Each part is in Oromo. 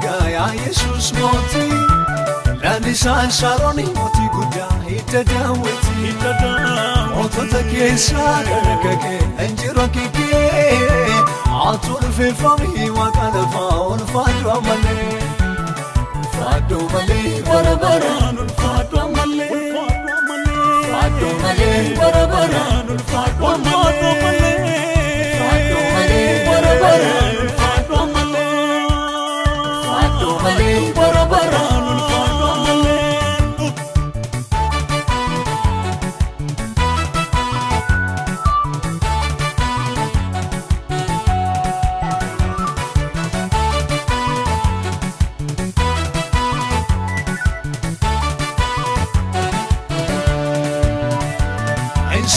nagaya Yesus moti Lanisan sharoni moti guda Itadaweti Otota kesa Kakake Enjiro kike Atul fifami Wakalafa Ulfadwa male Fadwa male Barabara Ulfadwa male Fadwa male Barabara Ulfadwa male Fadwa male Barabara Ulfadwa male Fadwa male Barabara Ulfadwa male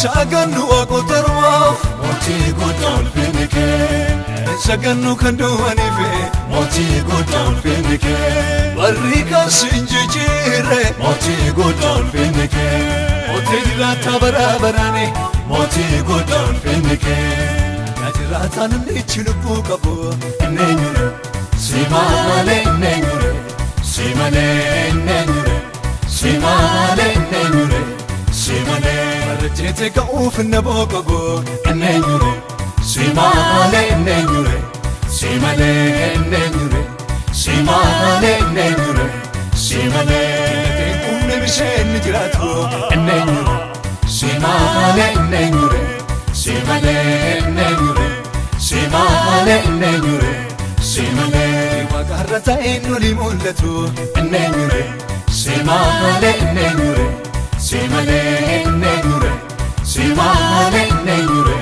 Saganu akotarwa moti godol finike Saganu kandu anife moti godol finike Barika sinjijire moti godol finike Otirata barabarane moti godol finike Najiratan nichilpu kabu nenyure Simale nenyure Simale nenyure Simale nenyure Simale Rejete ka uf nabogo nenyure Simale nenyure Simale nenyure Simale nenyure Simale kunne bishen jiratu nenyure Simale nenyure Simale nenyure Simale nenyure Simale wagarata enuli mullatu nenyure Simale nenyure Simale nenyure Simale nenyure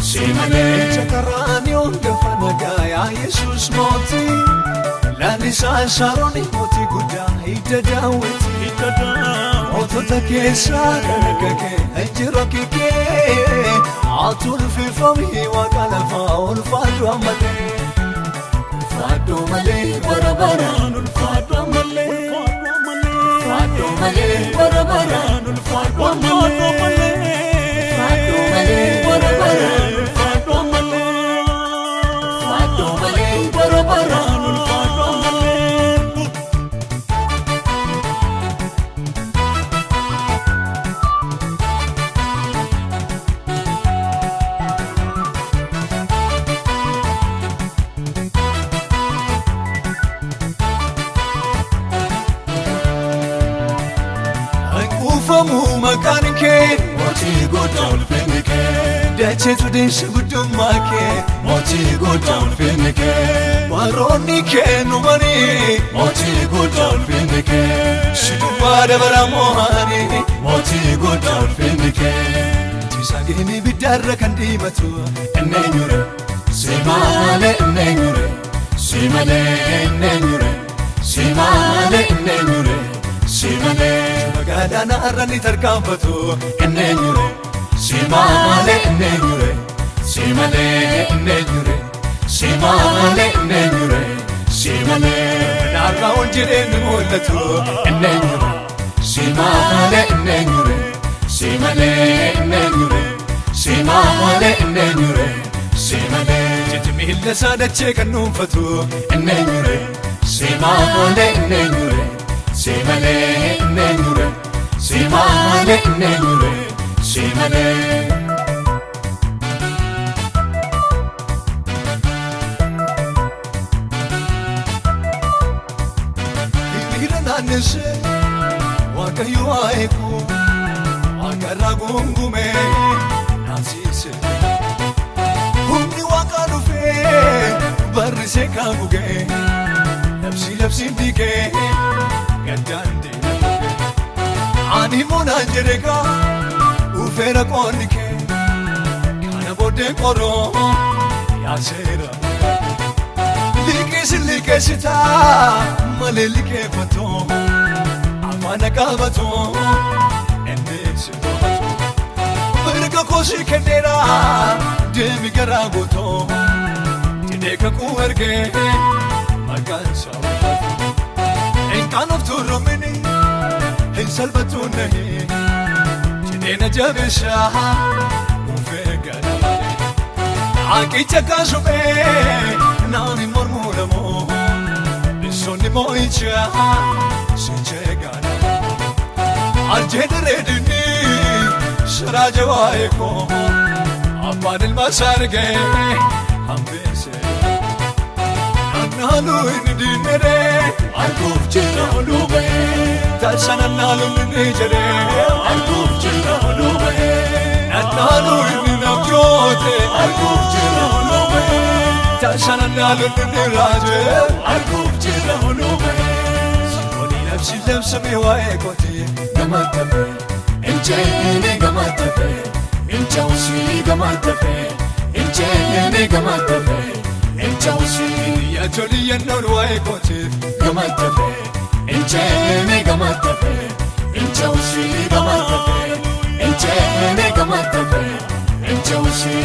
Simale Chakarani ondafa nagaya Yesus moti Lanisan sharoni moti guda Itadaweti Otota kesa Kakake Enjiro kike Atul fifami Wakalafa Ulfadwa male Fadwa male Barabara Ulfadwa male Fadwa male Barabara Ulfadwa male Fadwa male Barabara Ulfadwa male Fadwa male Barabara Ulfadwa male Famu makanike moti godol finike Dache tudish gudumake moti godol finike Maroni ke numani moti godol finike Shiduma dabara mohani moti godol finike Tisagini bidarra kandimatu nenyure Simale nenyure Simale nenyure Simale nenyure Simale Magadana arrani tarkampatu nenyure Simale nenyure Simale nenyure Simale nenyure Simale Narra onjire mullatu nenyure Simale nenyure Simale nenyure Simale nenyure Simale Jitmil sadache kanufatu nenyure Simale nenyure Simale nenyure Simale nenyure Simale Irananese wakayu aiku akaragungume nasise Humni wakalufe barrise kaguge Lapsi dike Gandande Ani monanjereka Ufera konike Kana bode koro Yasera Likesita Male like pato Amana kabato Endese bato Berga koshi kendera Demi garagoto Tideka kuerge Magansa Enkanoftu romini Hinsalbatu nahi Chidena jabisha Ufega namale Aki chaka shume Nani mormulamo moicha sinchegana aljedredni shrajawaiko apanil masarge ambese analu indinere alguf chilolube tasananalu nijere alguf chilolube analu indinabjote alguf chilolube tasananalu niraje alguf chilolube soni nafsi nafsi waikoti gamatabe enjene gamatabe enchausi gamatabe enjene gamatabe enchausi ya joli yanor waikoti gamatabe enjene gamatabe enchausi gamatabe enjene gamatabe enchausi